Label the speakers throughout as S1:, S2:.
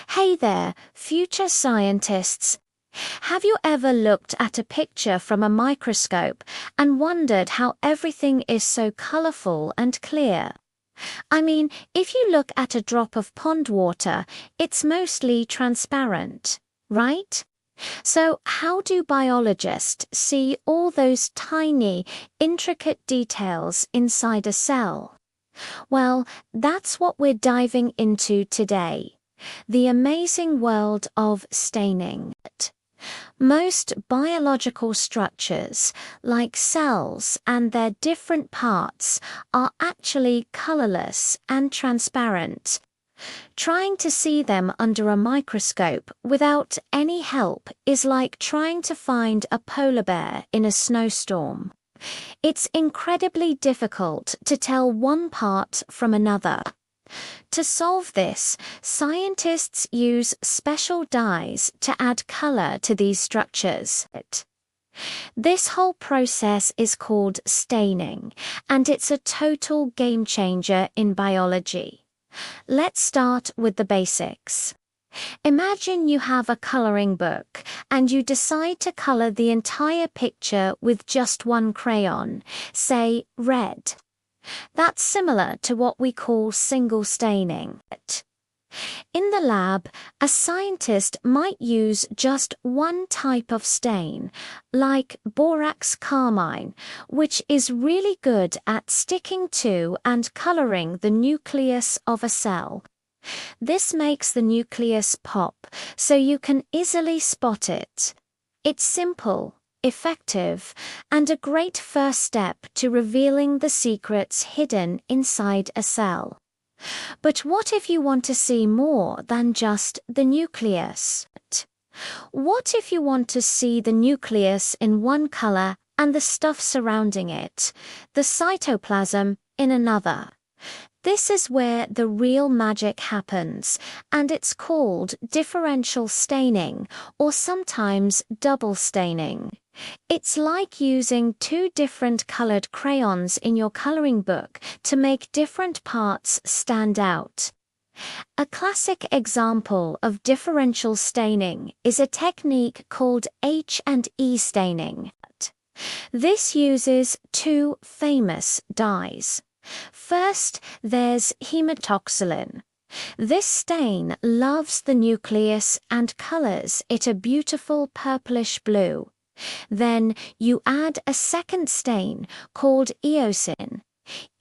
S1: Hey there, future scientists. Have you ever looked at a picture from a microscope and wondered how everything is so colorful and clear? I mean, if you look at a drop of pond water, it's mostly transparent, right? So how do biologists see all those tiny, intricate details inside a cell? Well, that's what we're diving into today. The amazing world of staining. Most biological structures, like cells and their different parts, are actually colorless and transparent. Trying to see them under a microscope without any help is like trying to find a polar bear in a snowstorm. It's incredibly difficult to tell one part from another. To solve this, scientists use special dyes to add color to these structures. This whole process is called staining, and it's a total game changer in biology. Let's start with the basics. Imagine you have a coloring book and you decide to color the entire picture with just one crayon, say red. That's similar to what we call single staining. In the lab, a scientist might use just one type of stain, like borax carmine, which is really good at sticking to and coloring the nucleus of a cell. This makes the nucleus pop, so you can easily spot it. It's simple, effective, and a great first step to revealing the secrets hidden inside a cell. But what if you want to see more than just the nucleus? What if you want to see the nucleus in one color and the stuff surrounding it, the cytoplasm, in another? This is where the real magic happens, and it's called differential staining, or sometimes double staining. It's like using two different colored crayons in your coloring book to make different parts stand out. A classic example of differential staining is a technique called H&E staining. This uses two famous dyes. First, there's hematoxylin. This stain loves the nucleus and colors it a beautiful purplish blue. Then you add a second stain called eosin.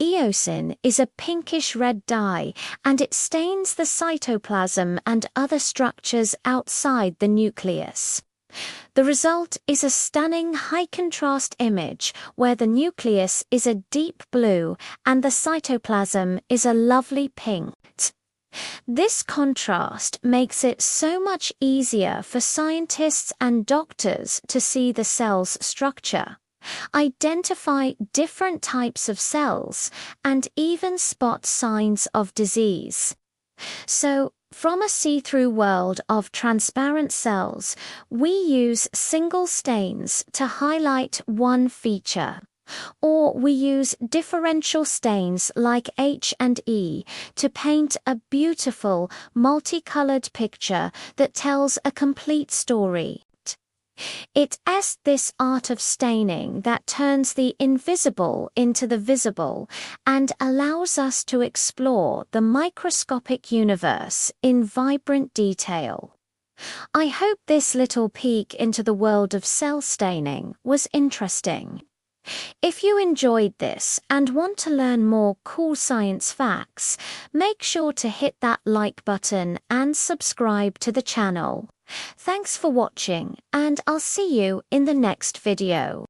S1: Eosin is a pinkish-red dye, and it stains the cytoplasm and other structures outside the nucleus. The result is a stunning high-contrast image where the nucleus is a deep blue and the cytoplasm is a lovely pink. This contrast makes it so much easier for scientists and doctors to see the cell's structure, identify different types of cells, and even spot signs of disease. So, from a see-through world of transparent cells, we use single stains to highlight one feature. Or we use differential stains like H&E to paint a beautiful, multicolored picture that tells a complete story. It's this art of staining that turns the invisible into the visible and allows us to explore the microscopic universe in vibrant detail. I hope this little peek into the world of cell staining was interesting. If you enjoyed this and want to learn more cool science facts, make sure to hit that like button and subscribe to the channel. Thanks for watching, and I'll see you in the next video.